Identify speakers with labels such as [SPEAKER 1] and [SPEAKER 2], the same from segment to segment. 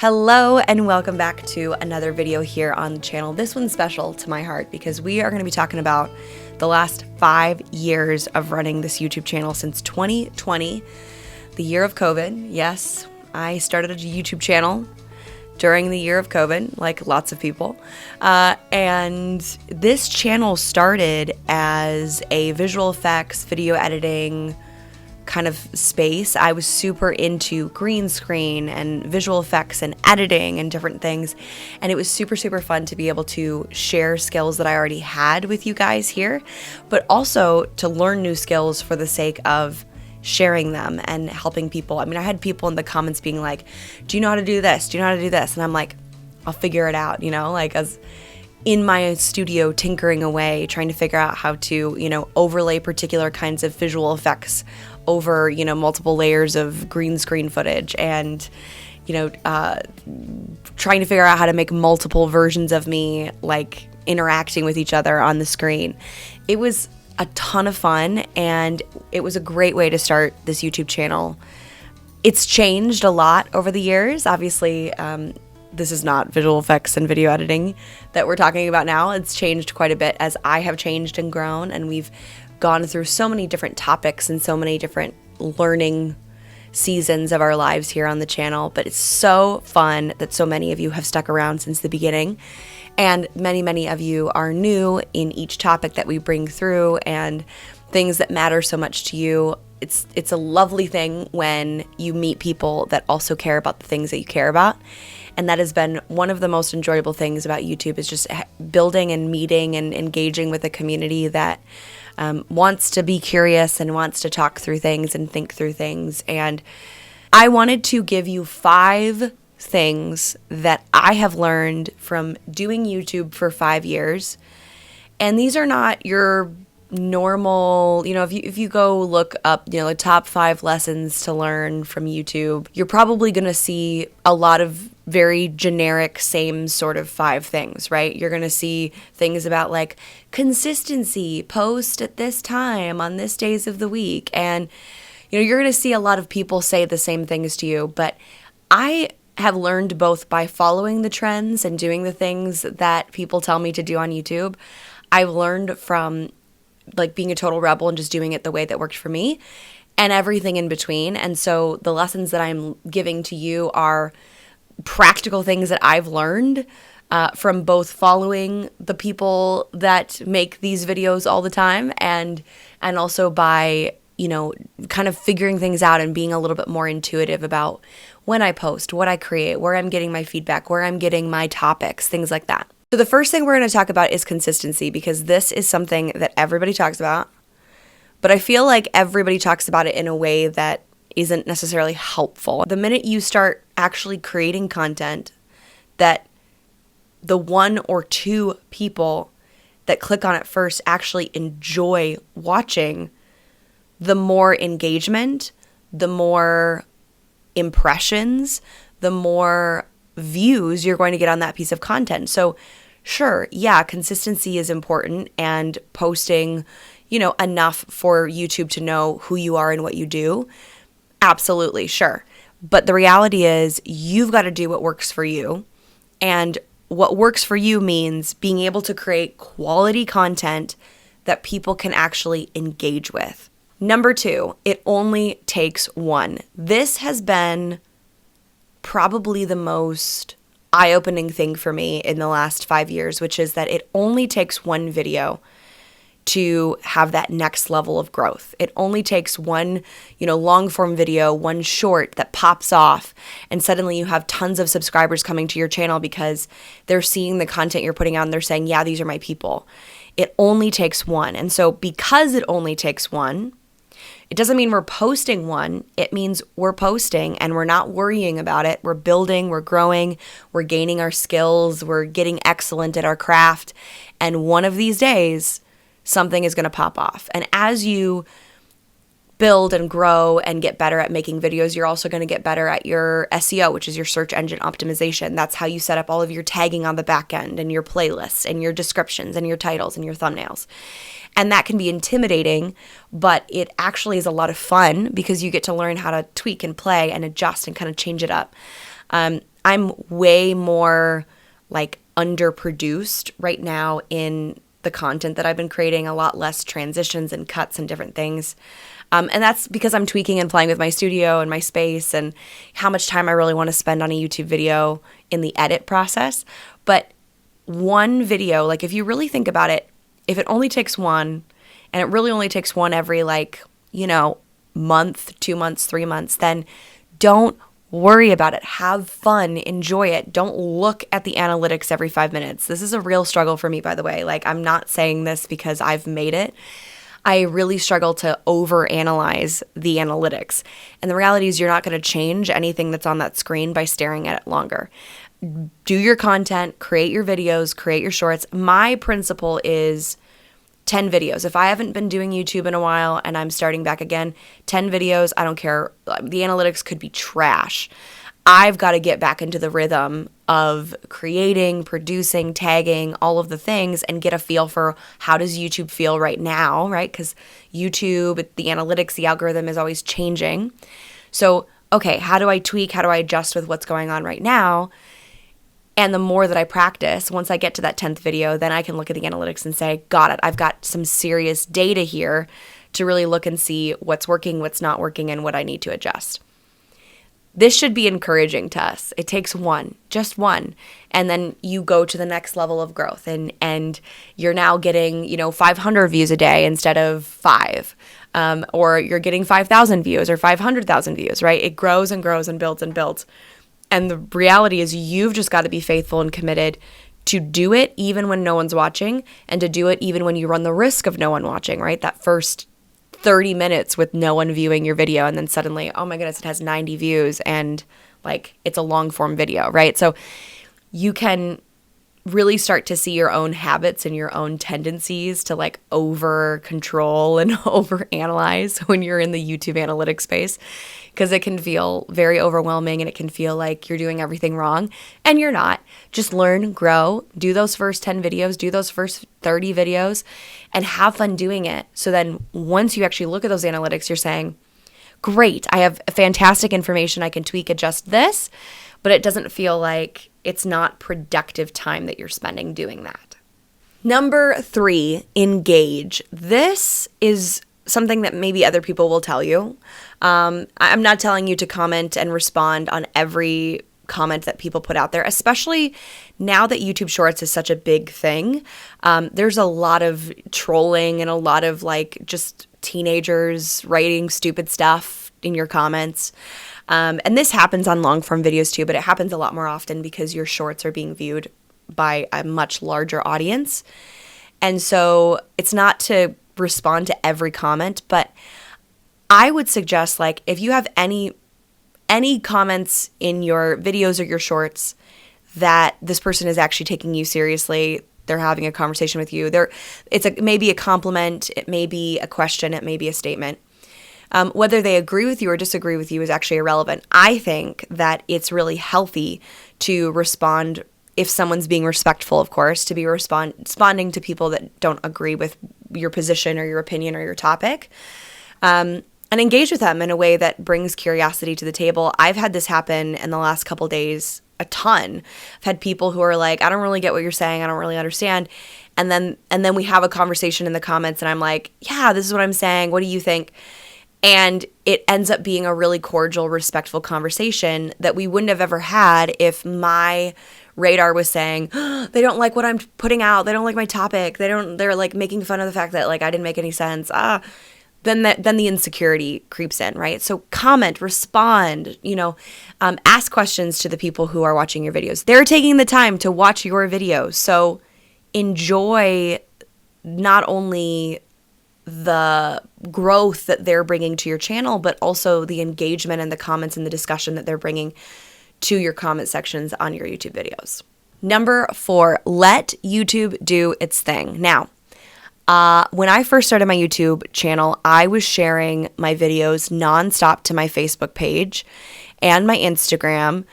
[SPEAKER 1] Hello and welcome back to another video here on the channel. This one's special to my heart because we are going to be talking about the last 5 years of running this YouTube channel since 2020, the year of COVID. Yes, I started a YouTube channel during the year of COVID, like lots of people. And this channel started as a visual effects, video editing kind of space. I was super into green screen and visual effects and editing and different things. And it was super, super fun to be able to share skills that I already had with you guys here, but also to learn new skills for the sake of sharing them and helping people. I mean, I had people in the comments being like, do you know how to do this? Do you know how to do this? And I'm like, I'll figure it out, like as in my studio tinkering away, trying to figure out how to, overlay particular kinds of visual effects over, multiple layers of green screen footage and, trying to figure out how to make multiple versions of me, like interacting with each other on the screen. It was a ton of fun and it was a great way to start this YouTube channel. It's changed a lot over the years. Obviously, this is not visual effects and video editing that we're talking about now. It's changed quite a bit as I have changed and grown, and we've gone through so many different topics and so many different learning seasons of our lives here on the channel. But it's so fun that so many of you have stuck around since the beginning, and many of you are new in each topic that we bring through and things that matter so much to you. It's a lovely thing when you meet people that also care about the things that you care about. And that has been one of the most enjoyable things about YouTube, is just building and meeting and engaging with a community that wants to be curious and wants to talk through things and think through things. And I wanted to give you 5 things that I have learned from doing YouTube for 5 years. And these are not your normal, if you go look up, the top 5 lessons to learn from YouTube, you're probably going to see a lot of very generic, same sort of 5 things, right? You're going to see things about like consistency, post at this time on this days of the week. And, you're going to see a lot of people say the same things to you, but I have learned both by following the trends and doing the things that people tell me to do on YouTube. I've learned from like being a total rebel and just doing it the way that worked for me and everything in between. And so the lessons that I'm giving to you are practical things that I've learned from both following the people that make these videos all the time and also by, kind of figuring things out and being a little bit more intuitive about when I post, what I create, where I'm getting my feedback, where I'm getting my topics, things like that. So the first thing we're going to talk about is consistency, because this is something that everybody talks about, but I feel like everybody talks about it in a way that isn't necessarily helpful. The minute you start actually creating content that the 1 or 2 people that click on it first actually enjoy watching, the more engagement, the more impressions, the more views you're going to get on that piece of content. So sure, yeah, consistency is important and posting, enough for YouTube to know who you are and what you do. Absolutely, sure. But the reality is you've got to do what works for you. And what works for you means being able to create quality content that people can actually engage with. Number 2, it only takes 1. This has been probably the most eye-opening thing for me in the last 5 years, which is that it only takes 1 video to have that next level of growth. It only takes 1, long form video, 1 short that pops off, and suddenly you have tons of subscribers coming to your channel because they're seeing the content you're putting out and they're saying, yeah, these are my people. It only takes 1. And so because it only takes 1, it doesn't mean we're posting 1. It means we're posting and we're not worrying about it. We're building, we're growing, we're gaining our skills, we're getting excellent at our craft. And one of these days, something is going to pop off. And as you build and grow and get better at making videos, you're also going to get better at your SEO, which is your search engine optimization. That's how you set up all of your tagging on the back end and your playlists and your descriptions and your titles and your thumbnails. And that can be intimidating, but it actually is a lot of fun because you get to learn how to tweak and play and adjust and kind of change it up. I'm way more like underproduced right now in the content that I've been creating, a lot less transitions and cuts and different things. And that's because I'm tweaking and playing with my studio and my space and how much time I really want to spend on a YouTube video in the edit process. But one video, like if you really think about it, if it only takes one, and it really only takes one every month, 2 months, 3 months, then don't worry about it. Have fun, enjoy it. Don't look at the analytics every 5 minutes. This is a real struggle for me, by the way. Like, I'm not saying this because I've made it. I really struggle to overanalyze the analytics. And the reality is you're not going to change anything that's on that screen by staring at it longer. Do your content, create your videos, create your shorts. My principle is 10 videos. If I haven't been doing YouTube in a while and I'm starting back again, 10 videos, I don't care. The analytics could be trash. I've got to get back into the rhythm of creating, producing, tagging, all of the things, and get a feel for how does YouTube feel right now, right? Because YouTube, the analytics, the algorithm is always changing. So, okay, how do I tweak? How do I adjust with what's going on right now? And the more that I practice, once I get to that 10th video, then I can look at the analytics and say, got it. I've got some serious data here to really look and see what's working, what's not working, and what I need to adjust. This should be encouraging to us. It takes one, just one. And then you go to the next level of growth and you're now getting, 500 views a day instead of 5. Or you're getting 5,000 views or 500,000 views, right? It grows and grows and builds and builds. And the reality is you've just got to be faithful and committed to do it even when no one's watching, and to do it even when you run the risk of no one watching, right? That first 30 minutes with no one viewing your video, and then suddenly, oh my goodness, it has 90 views and like it's a long form video, right? So you can really start to see your own habits and your own tendencies to like over control and over analyze when you're in the YouTube analytics space, because it can feel very overwhelming and it can feel like you're doing everything wrong, and you're not. Just learn, grow, do those first 10 videos, do those first 30 videos, and have fun doing it. So then once you actually look at those analytics, you're saying, great, I have fantastic information. I can tweak, adjust this, but it doesn't feel like it's not productive time that you're spending doing that. Number 3, engage. This is something that maybe other people will tell you. I'm not telling you to comment and respond on every comment that people put out there, especially now that YouTube Shorts is such a big thing. There's a lot of trolling and a lot of like just teenagers writing stupid stuff in your comments. And this happens on long form videos too, but it happens a lot more often because your shorts are being viewed by a much larger audience. And so it's not to respond to every comment, but I would suggest, like, if you have any comments in your videos or your shorts that this person is actually taking you seriously, they're having a conversation with you, it may be a compliment, it may be a question, it may be a statement. Whether they agree with you or disagree with you is actually irrelevant. I think that it's really healthy to respond, if someone's being respectful, of course, to be responding to people that don't agree with your position or your opinion or your topic, and engage with them in a way that brings curiosity to the table. I've had this happen in the last couple days a ton. I've had people who are like, I don't really get what you're saying. I don't really understand. And then we have a conversation in the comments and I'm like, yeah, this is what I'm saying. What do you think? And it ends up being a really cordial, respectful conversation that we wouldn't have ever had if my radar was saying, oh, they don't like what I'm putting out. They don't like my topic. They're like making fun of the fact that like I didn't make any sense. Then the insecurity creeps in, right? So comment, respond, ask questions to the people who are watching your videos. They're taking the time to watch your videos. So enjoy not only the growth that they're bringing to your channel, but also the engagement and the comments and the discussion that they're bringing to your comment sections on your YouTube videos. Number 4, let YouTube do its thing. Now, when I first started my YouTube channel, I was sharing my videos nonstop to my Facebook page and my Instagram,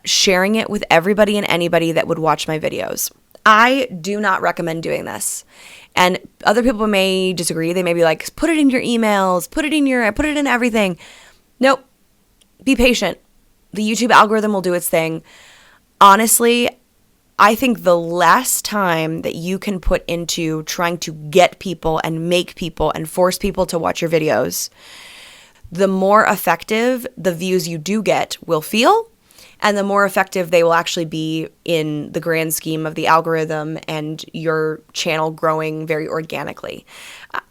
[SPEAKER 1] sharing it with everybody and anybody that would watch my videos. I do not recommend doing this. And other people may disagree. They may be like, put it in your emails, put it in everything. Nope. Be patient. the YouTube algorithm will do its thing. Honestly, I think the less time that you can put into trying to get people and make people and force people to watch your videos, the more effective the views you do get will feel, and the more effective they will actually be in the grand scheme of the algorithm and your channel growing very organically.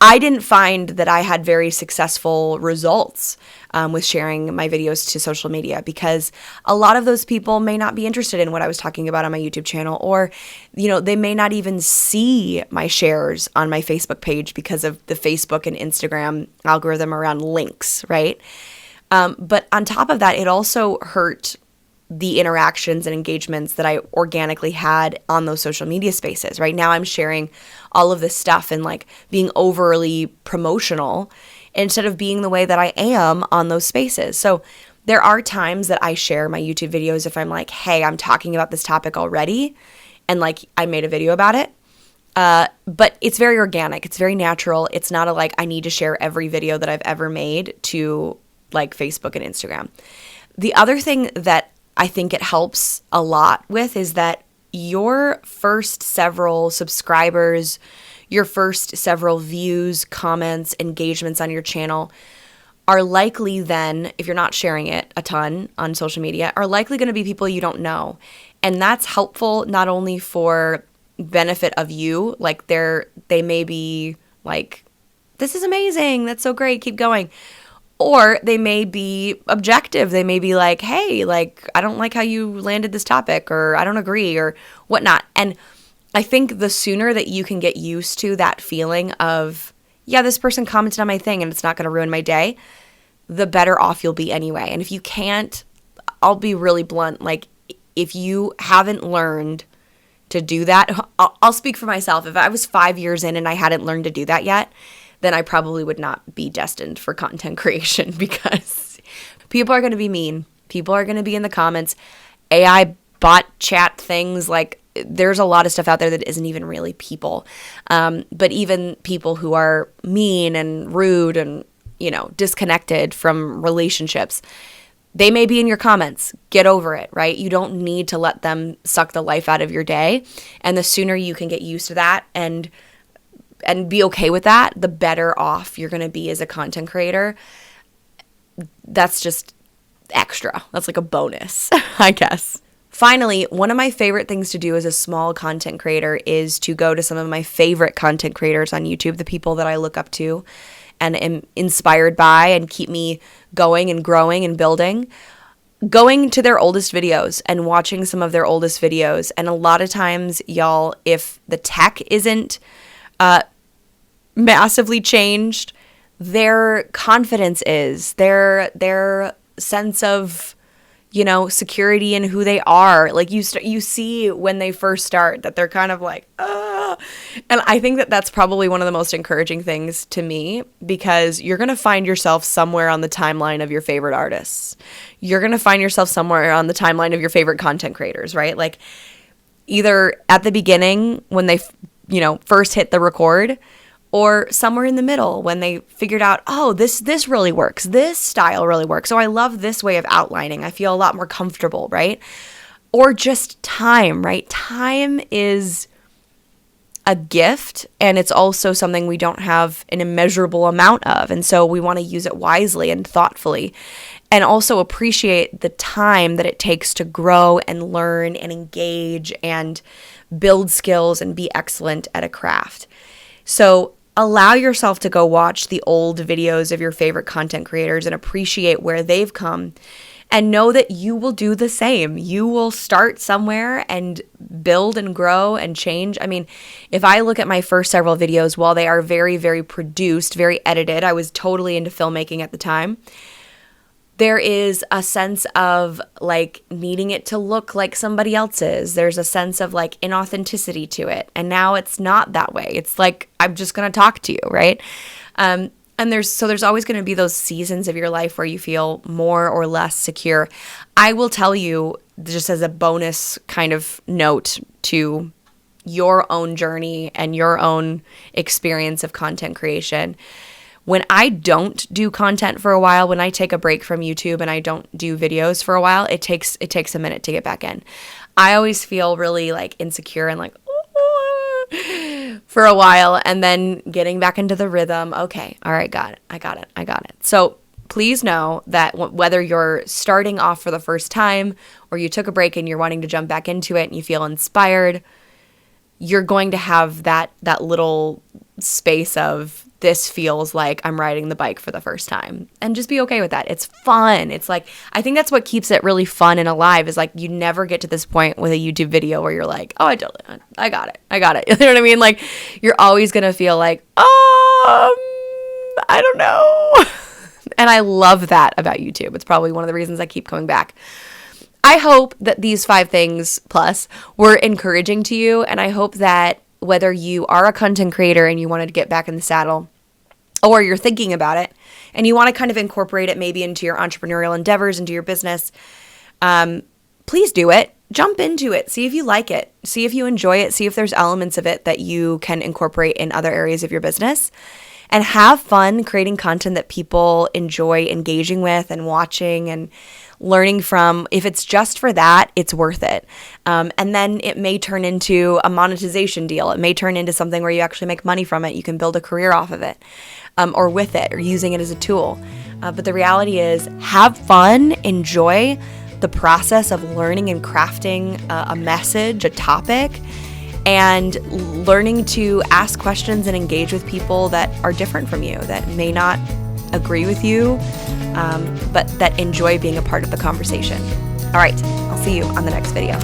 [SPEAKER 1] I didn't find that I had very successful results with sharing my videos to social media, because a lot of those people may not be interested in what I was talking about on my YouTube channel, or, they may not even see my shares on my Facebook page because of the Facebook and Instagram algorithm around links, right? But on top of that, it also hurt the interactions and engagements that I organically had on those social media spaces. Right now I'm sharing all of this stuff and like being overly promotional instead of being the way that I am on those spaces. So there are times that I share my YouTube videos if I'm like, hey, I'm talking about this topic already, and like I made a video about it. But it's very organic. It's very natural. It's not like I need to share every video that I've ever made to like Facebook and Instagram. The other thing that I think it helps a lot with is that your first several subscribers, your first several views, comments, engagements on your channel are likely then, if you're not sharing it a ton on social media, are likely going to be people you don't know. And that's helpful not only for benefit of you, like they may be like, this is amazing, that's so great, keep going. Or they may be objective. They may be like, hey, like, I don't like how you landed this topic, or I don't agree, or whatnot. And I think the sooner that you can get used to that feeling of, yeah, this person commented on my thing and it's not going to ruin my day, the better off you'll be anyway. And if you can't, I'll be really blunt. Like, if you haven't learned to do that, I'll speak for myself. If I was 5 years in and I hadn't learned to do that yet, then I probably would not be destined for content creation, because people are going to be mean. People are going to be in the comments. AI bot chat things, like there's a lot of stuff out there that isn't even really people. But even people who are mean and rude and, disconnected from relationships, they may be in your comments. Get over it, right? You don't need to let them suck the life out of your day. And the sooner you can get used to that and be okay with that, the better off you're going to be as a content creator. That's just extra. That's like a bonus, I guess. Finally, one of my favorite things to do as a small content creator is to go to some of my favorite content creators on YouTube, the people that I look up to and am inspired by and keep me going and growing and building. Going to their oldest videos and watching some of their oldest videos. And a lot of times, y'all, if the tech isn't massively changed, their confidence is, their sense of, security in who they are. Like you see when they first start that they're kind of like, ah. And I think that that's probably one of the most encouraging things to me, because you're going to find yourself somewhere on the timeline of your favorite artists. You're going to find yourself somewhere on the timeline of your favorite content creators, right? Like either at the beginning when they first hit the record, or somewhere in the middle when they figured out, oh, this really works. This style really works. So I love this way of outlining. I feel a lot more comfortable, right? Or just time, right? Time is a gift, and it's also something we don't have an immeasurable amount of. And so we want to use it wisely and thoughtfully, and also appreciate the time that it takes to grow and learn and engage and build skills and be excellent at a craft. So allow yourself to go watch the old videos of your favorite content creators and appreciate where they've come, and know that you will do the same. You will start somewhere and build and grow and change. I mean, if I look at my first several videos, while they are very, very produced, very edited, I was totally into filmmaking at the time, there is a sense of like needing it to look like somebody else's. There's a sense of like inauthenticity to it. And now it's not that way. It's like, I'm just going to talk to you, right? And there's always going to be those seasons of your life where you feel more or less secure. I will tell you, just as a bonus kind of note to your own journey and your own experience of content creation, When I don't do content for a while, when I take a break from YouTube and I don't do videos for a while, it takes a minute to get back in. I always feel really like insecure and like for a while, and then getting back into the rhythm. Okay, all right, got it. So please know that whether you're starting off for the first time or you took a break and you're wanting to jump back into it and you feel inspired, you're going to have that little space of, this feels like I'm riding the bike for the first time, and just be okay with that. It's fun. It's like, I think that's what keeps it really fun and alive, is like, you never get to this point with a YouTube video where you're like, oh, I got it. You know what I mean? Like, you're always going to feel like, I don't know. And I love that about YouTube. It's probably one of the reasons I keep coming back. I hope that these 5 things plus were encouraging to you, and I hope that whether you are a content creator and you wanted to get back in the saddle, or you're thinking about it and you want to kind of incorporate it maybe into your entrepreneurial endeavors, into your business, please do it. Jump into it. See if you like it. See if you enjoy it. See if there's elements of it that you can incorporate in other areas of your business. And have fun creating content that people enjoy engaging with and watching and learning from. If it's just for that, it's worth it. And then it may turn into a monetization deal. It may turn into something where you actually make money from it. You can build a career off of it, or with it, or using it as a tool. But the reality is, have fun, enjoy the process of learning and crafting a message, a topic, and learning to ask questions and engage with people that are different from you, that may not agree with you, but that enjoy being a part of the conversation. All right, I'll see you on the next video.